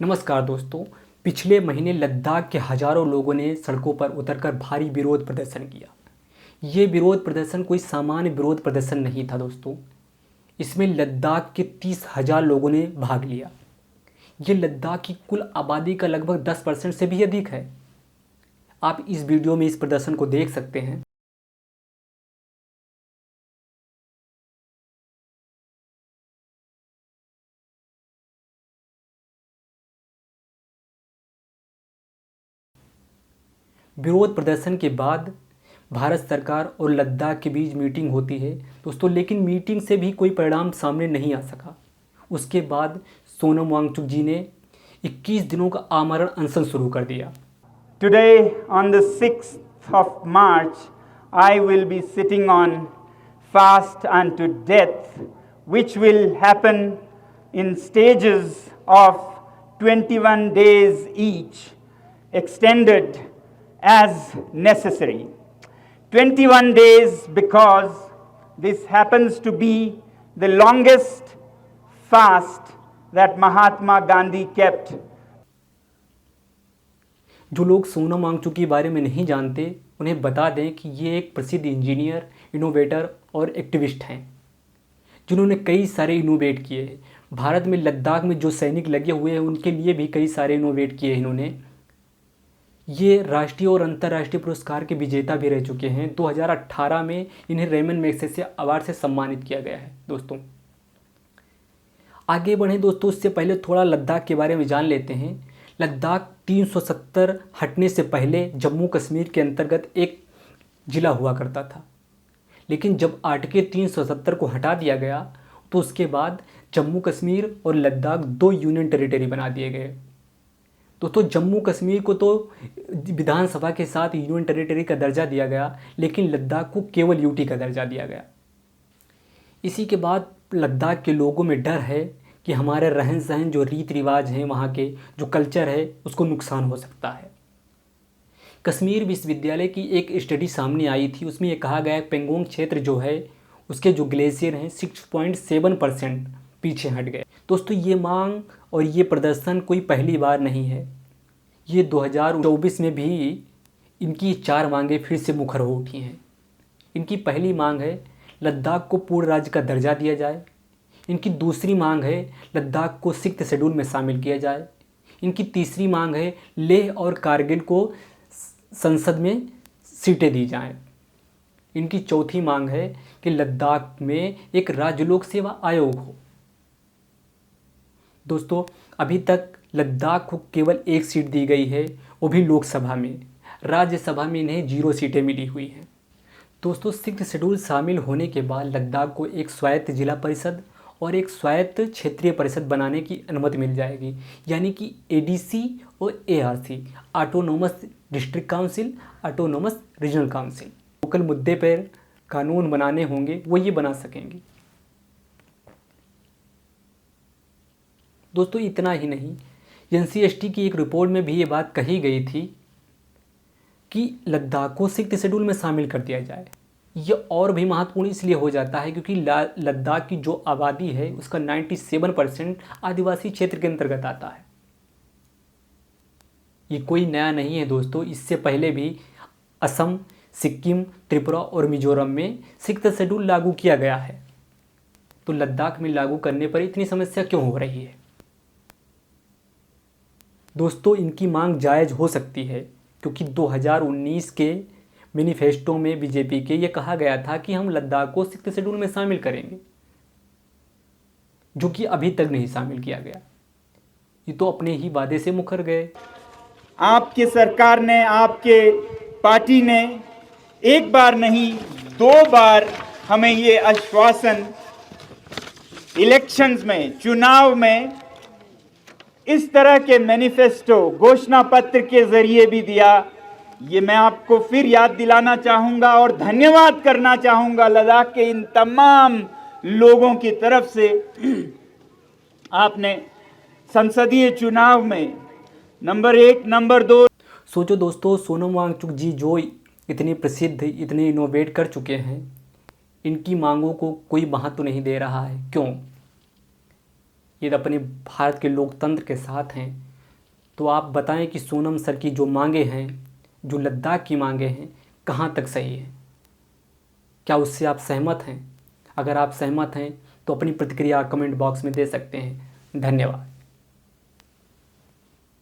नमस्कार दोस्तों। पिछले महीने लद्दाख के हजारों लोगों ने सड़कों पर उतरकर भारी विरोध प्रदर्शन किया। ये विरोध प्रदर्शन कोई सामान्य विरोध प्रदर्शन नहीं था दोस्तों। इसमें लद्दाख के 30,000 लोगों ने भाग लिया। ये लद्दाख की कुल आबादी का लगभग 10% से भी अधिक है। आप इस वीडियो में इस प्रदर्शन को देख सकते हैं। विरोध प्रदर्शन के बाद भारत सरकार और लद्दाख के बीच मीटिंग होती है दोस्तों, लेकिन मीटिंग से भी कोई परिणाम सामने नहीं आ सका। उसके बाद सोनम वांगचुक जी ने 21 दिनों का आमरण अनशन शुरू कर दिया। Today, on the 6th of March, I will be sitting on fast unto death, which will happen in stages of 21 days each, extended as necessary. 21 days because this happens to be the longest fast that Mahatma Gandhi kept. जो लोग सोनम वांगचुक के बारे में नहीं जानते उन्हें बता दें कि ये एक प्रसिद्ध इंजीनियर, इनोवेटर और एक्टिविस्ट हैं जिन्होंने कई सारे इनोवेट किए हैं। भारत में लद्दाख में जो सैनिक लगे हुए हैं उनके लिए भी कई सारे इनोवेट किए हैं इन्होंने। ये राष्ट्रीय और अंतर्राष्ट्रीय पुरस्कार के विजेता भी रह चुके हैं। 2018 में इन्हें रेमन मैग्सेसे अवार्ड से सम्मानित किया गया है दोस्तों। आगे बढ़ें दोस्तों, उससे पहले थोड़ा लद्दाख के बारे में जान लेते हैं। लद्दाख 370 हटने से पहले जम्मू कश्मीर के अंतर्गत एक ज़िला हुआ करता था, लेकिन जब आर्टिकल 370 को हटा दिया गया तो उसके बाद जम्मू कश्मीर और लद्दाख 2 यूनियन टेरिटरी बना दिए गए। दोस्तों, जम्मू कश्मीर को तो विधानसभा के साथ यूनियन टेरिटरी का दर्जा दिया गया, लेकिन लद्दाख को केवल यूटी का दर्जा दिया गया। इसी के बाद लद्दाख के लोगों में डर है कि हमारे रहन सहन, जो रीति रिवाज हैं, वहाँ के जो कल्चर है, उसको नुकसान हो सकता है। कश्मीर विश्वविद्यालय की एक स्टडी सामने आई थी, उसमें ये कहा गया है पेंगोंग क्षेत्र जो है उसके जो ग्लेशियर हैं 6.7% पीछे हट गए। दोस्तों, ये मांग और ये प्रदर्शन कोई पहली बार नहीं है। ये 2024 में भी इनकी 4 मांगें फिर से मुखर हो उठी हैं। इनकी पहली मांग है लद्दाख को पूर्ण राज्य का दर्जा दिया जाए। इनकी दूसरी मांग है लद्दाख को 6th शेड्यूल में शामिल किया जाए। इनकी तीसरी मांग है लेह और कारगिल को संसद में सीटें दी जाएं। इनकी चौथी मांग है कि लद्दाख में एक राज्य लोक सेवा आयोग हो। दोस्तों, अभी तक लद्दाख को केवल 1 सीट दी गई है, वो भी लोकसभा में। राज्यसभा में इन्हें 0 सीटें मिली हुई हैं। दोस्तों, 6th शेड्यूल शामिल होने के बाद लद्दाख को एक स्वायत्त जिला परिषद और एक स्वायत्त क्षेत्रीय परिषद बनाने की अनुमति मिल जाएगी, यानी कि एडीसी और ARC, autonomous district council, autonomous regional council. Local मुद्दे पर कानून बनाने होंगे, वो ये बना सकेंगे। दोस्तों, इतना ही नहीं, एनसीएसटी की एक रिपोर्ट में भी ये बात कही गई थी कि लद्दाख को 6th शेड्यूल में शामिल कर दिया जाए। ये और भी महत्वपूर्ण इसलिए हो जाता है क्योंकि लद्दाख की जो आबादी है उसका 97% आदिवासी क्षेत्र के अंतर्गत आता है। ये कोई नया नहीं है दोस्तों, इससे पहले भी असम, सिक्किम, त्रिपुरा और मिजोरम में 6th शेड्यूल लागू किया गया है। तो लद्दाख में लागू करने पर इतनी समस्या क्यों हो रही है? दोस्तों, इनकी मांग जायज़ हो सकती है क्योंकि 2019 के मैनिफेस्टो में बीजेपी के ये कहा गया था कि हम लद्दाख को 6th शेड्यूल में शामिल करेंगे, जो कि अभी तक नहीं शामिल किया गया। ये तो अपने ही वादे से मुकर गए। आपकी सरकार ने, आपके पार्टी ने एक बार नहीं 2 बार हमें ये आश्वासन इलेक्शंस में, चुनाव में इस तरह के मैनिफेस्टो, घोषणा पत्र के जरिए भी दिया। ये मैं आपको फिर याद दिलाना चाहूंगा और धन्यवाद करना चाहूंगा लद्दाख के इन तमाम लोगों की तरफ से। आपने संसदीय चुनाव में नंबर 1, नंबर 2। सोचो दोस्तों, सोनम वांगचुक जी जो इतने प्रसिद्ध, इतने इनोवेट कर चुके हैं, इनकी मांगों को कोई महत्व नहीं दे रहा है। क्यों? यदि अपने भारत के लोकतंत्र के साथ हैं, तो आप बताएं कि सोनम सर की जो मांगे हैं, जो लद्दाख की मांगे हैं, कहाँ तक सही है? क्या उससे आप सहमत हैं? अगर आप सहमत हैं तो अपनी प्रतिक्रिया कमेंट बॉक्स में दे सकते हैं। धन्यवाद।